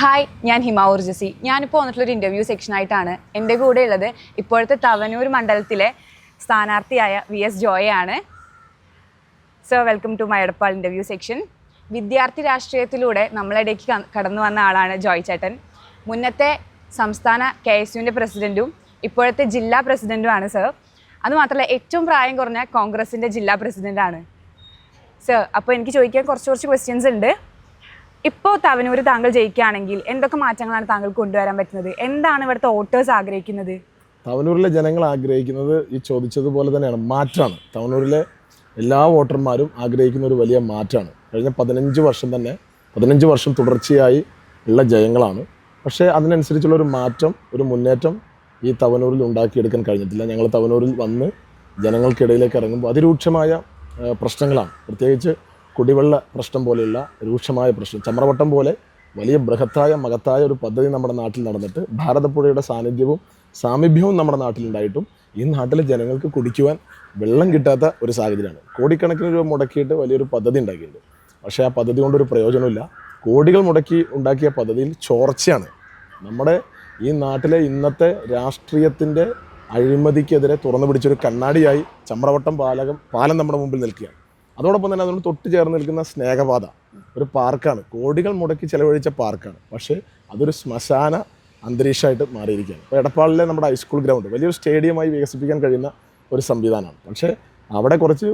Hi, ഞാൻ ഹിമ ഊർജസി. ഞാനിപ്പോൾ വന്നിട്ടുള്ളൊരു interview സെക്ഷനായിട്ടാണ്. എൻ്റെ കൂടെ ഉള്ളത് ഇപ്പോഴത്തെ തവനൂർ മണ്ഡലത്തിലെ സ്ഥാനാർത്ഥിയായ VS ജോയാണ്. So welcome to my Edappal interview section. വിദ്യാർത്ഥി രാഷ്ട്രീയത്തിലൂടെ നമ്മളിടയ്ക്ക് കടന്നു വന്ന ആളാണ് ജോയ് ചേട്ടൻ. മുന്നത്തെ സംസ്ഥാന KSUവിൻ്റെ പ്രസിഡൻറ്റും ഇപ്പോഴത്തെ ജില്ലാ പ്രസിഡൻറ്റുമാണ് സർ. അതുമാത്രമല്ല ഏറ്റവും പ്രായം കുറഞ്ഞ കോൺഗ്രസിൻ്റെ ജില്ലാ പ്രസിഡൻ്റാണ് സർ. അപ്പോൾ എനിക്ക് ചോദിക്കാൻ കുറച്ച് ക്വസ്റ്റ്യൻസ് ഉണ്ട്. ഇപ്പോൾ തവനൂർ താങ്കൾ ജയിക്കുകയാണെങ്കിൽ എന്തൊക്കെ മാറ്റങ്ങളാണ് താങ്കൾക്ക് കൊണ്ടുവരാൻ പറ്റുന്നത്? എന്താണ് ഇവിടുത്തെ വോട്ടേഴ്സ് ആഗ്രഹിക്കുന്നത്? തവനൂരിലെ ജനങ്ങൾ ആഗ്രഹിക്കുന്നത് ഈ ചോദിച്ചതുപോലെ തന്നെയാണ്, മാറ്റമാണ്. തവനൂരിലെ എല്ലാ വോട്ടർമാരും ആഗ്രഹിക്കുന്ന ഒരു വലിയ മാറ്റമാണ്. കഴിഞ്ഞ 15 വർഷം തുടർച്ചയായി ഉള്ള ജയങ്ങളാണ്. പക്ഷേ അതിനനുസരിച്ചുള്ളൊരു മാറ്റം, ഒരു മുന്നേറ്റം ഈ തവനൂരിൽ ഉണ്ടാക്കിയെടുക്കാൻ കഴിഞ്ഞിട്ടില്ല. ഞങ്ങൾ തവനൂരിൽ വന്ന് ജനങ്ങൾക്കിടയിലേക്ക് ഇറങ്ങുമ്പോൾ അതിരൂക്ഷമായ പ്രശ്നങ്ങളാണ്. പ്രത്യേകിച്ച് കുടിവെള്ള പ്രശ്നം പോലെയുള്ള രൂക്ഷമായ പ്രശ്നം, ചമ്രവട്ടം പോലെ വലിയ മഹത്തായ ഒരു പദ്ധതി നമ്മുടെ നാട്ടിൽ നടന്നിട്ട് ഭാരതപ്പുഴയുടെ സാമീപ്യവും നമ്മുടെ നാട്ടിലുണ്ടായിട്ടും ഈ നാട്ടിലെ ജനങ്ങൾക്ക് കുടിക്കുവാൻ വെള്ളം കിട്ടാത്ത ഒരു സാഹചര്യമാണ്. കോടിക്കണക്കിന് രൂപ മുടക്കിയിട്ട് വലിയൊരു പദ്ധതി ഉണ്ടാക്കിയിട്ടുണ്ട്. പക്ഷേ ആ പദ്ധതി കൊണ്ടൊരു പ്രയോജനമില്ല. കോടികൾ മുടക്കി ഉണ്ടാക്കിയ പദ്ധതിയിൽ ചോർച്ചയാണ്. നമ്മുടെ ഈ നാട്ടിലെ ഇന്നത്തെ രാഷ്ട്രീയത്തിൻ്റെ അഴിമതിക്കെതിരെ തുറന്നു പിടിച്ചൊരു കണ്ണാടിയായി ചമ്രവട്ടം പാലം നമ്മുടെ മുമ്പിൽ നിൽക്കുകയാണ്. അതോടൊപ്പം തന്നെ അതിനോട് തൊട്ട് ചേർന്ന് നിൽക്കുന്ന സ്നേഹപാത ഒരു പാർക്കാണ്, കോടികൾ മുടക്കി ചെലവഴിച്ച പാർക്കാണ്. പക്ഷേ അതൊരു ശ്മശാന അന്തരീക്ഷമായിട്ട് മാറിയിരിക്കുകയാണ്. ഇപ്പോൾ എടപ്പാളിലെ നമ്മുടെ ഹൈസ്കൂൾ ഗ്രൗണ്ട് വലിയൊരു സ്റ്റേഡിയമായി വികസിപ്പിക്കാൻ കഴിയുന്ന ഒരു സംവിധാനമാണ്. പക്ഷേ അവിടെ കുറച്ച്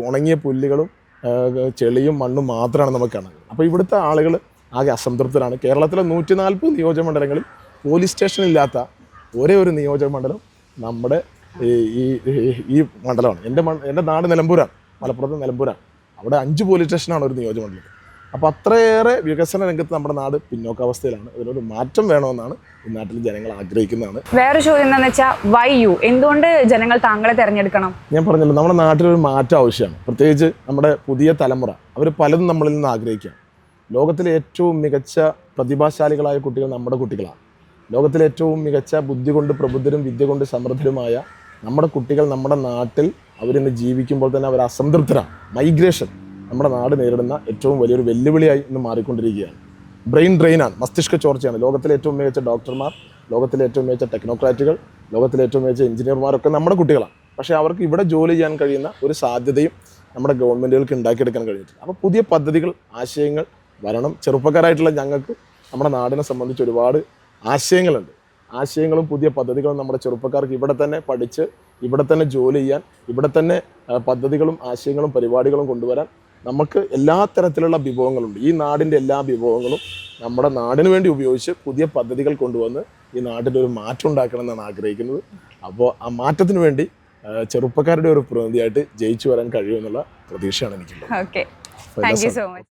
ഉണങ്ങിയ പുല്ലുകളും ചെളിയും മണ്ണും മാത്രമാണ് നമുക്ക് കാണുന്നത്. അപ്പോൾ ഇവിടുത്തെ ആളുകൾ ആകെ അസംതൃപ്തരാണ്. കേരളത്തിലെ 140 നിയോജകമണ്ഡലങ്ങളിൽ പോലീസ് സ്റ്റേഷൻ ഇല്ലാത്ത ഒരേ ഒരു നിയോജകമണ്ഡലം നമ്മുടെ ഈ മണ്ഡലമാണ്. എൻ്റെ നാട് നിലമ്പൂരാണ്, മലപ്പുറത്ത് നിലമ്പൂരാണ്. അവിടെ 5 പോലീസ് സ്റ്റേഷനാണ് ഒരു നിയോജകമണ്ഡലം. അപ്പോൾ അത്രയേറെ വികസന രംഗത്ത് നമ്മുടെ നാട് പിന്നോക്കാവസ്ഥയിലാണ്. ഇതിനൊരു മാറ്റം വേണമെന്നാണ് ഈ നാട്ടിൽ ജനങ്ങൾ ആഗ്രഹിക്കുന്നതാണ്. വേറെ ചോദ്യം എന്താണെന്ന് വെച്ചാൽ വൈ യു, എന്തുകൊണ്ട് ജനങ്ങൾ താങ്കളെ തിരഞ്ഞെടുക്കണം? ഞാൻ പറഞ്ഞല്ലോ, നമ്മുടെ നാട്ടിലൊരു മാറ്റം ആവശ്യമാണ്. പ്രത്യേകിച്ച് നമ്മുടെ പുതിയ തലമുറ അവർ പലതും നമ്മളിൽ നിന്ന് ആഗ്രഹിക്കാം. ലോകത്തിലെ ഏറ്റവും മികച്ച പ്രതിഭാശാലികളായ കുട്ടികൾ നമ്മുടെ കുട്ടികളാണ്. ലോകത്തിലെ ഏറ്റവും മികച്ച ബുദ്ധി കൊണ്ട് പ്രബുദ്ധരും വിദ്യ കൊണ്ട് സമൃദ്ധരുമായ നമ്മുടെ കുട്ടികൾ നമ്മുടെ നാട്ടിൽ അവരിന്ന് ജീവിക്കുമ്പോൾ തന്നെ അവർ അസംതൃപ്തരാണ്. മൈഗ്രേഷൻ നമ്മുടെ നാട് നേരിടുന്ന ഏറ്റവും വലിയൊരു വെല്ലുവിളിയായി ഇന്ന് മാറിക്കൊണ്ടിരിക്കുകയാണ്. ബ്രെയിൻ ഡ്രെയിനാണ്, മസ്തിഷ്ക ചോർച്ചയാണ്. ലോകത്തിലെ ഏറ്റവും മികച്ച ഡോക്ടർമാർ, ലോകത്തിലെ ഏറ്റവും മികച്ച ടെക്നോക്രാറ്റുകൾ, ലോകത്തിലെ ഏറ്റവും മികച്ച എഞ്ചിനീയർമാരൊക്കെ നമ്മുടെ കുട്ടികളാണ്. പക്ഷേ അവർക്ക് ഇവിടെ ജോലി ചെയ്യാൻ കഴിയുന്ന ഒരു സാധ്യതയും നമ്മുടെ ഗവൺമെൻറ്റുകൾക്ക് ഉണ്ടാക്കിയെടുക്കാൻ കഴിഞ്ഞിട്ടില്ല. അപ്പോൾ പുതിയ പദ്ധതികൾ, ആശയങ്ങൾ വരണം. ചെറുപ്പക്കാരായിട്ടുള്ള ഞങ്ങൾക്ക് നമ്മുടെ നാടിനെ സംബന്ധിച്ച് ഒരുപാട് ആശയങ്ങളുണ്ട്. ആശയങ്ങളും പുതിയ പദ്ധതികളും നമ്മുടെ ചെറുപ്പക്കാർക്ക് ഇവിടെ തന്നെ പഠിച്ച് ഇവിടെ തന്നെ ജോലി ചെയ്യാൻ, ഇവിടെ തന്നെ പദ്ധതികളും ആശയങ്ങളും പരിപാടികളും കൊണ്ടുവരാൻ നമുക്ക് എല്ലാ തരത്തിലുള്ള വിഭവങ്ങളുണ്ട്. ഈ നാടിൻ്റെ എല്ലാ വിഭവങ്ങളും നമ്മുടെ നാടിന് വേണ്ടി ഉപയോഗിച്ച് പുതിയ പദ്ധതികൾ കൊണ്ടുവന്ന് ഈ നാട്ടിൻ്റെ ഒരു മാറ്റം ഉണ്ടാക്കണം എന്നാണ് ആഗ്രഹിക്കുന്നത്. അപ്പോൾ ആ മാറ്റത്തിന് വേണ്ടി ചെറുപ്പക്കാരുടെ ഒരു പ്രതിനിധിയായിട്ട് ജയിച്ചു വരാൻ കഴിയുമെന്നുള്ള പ്രതീക്ഷയാണ് എനിക്കുള്ളത്. Okay, thank you so much.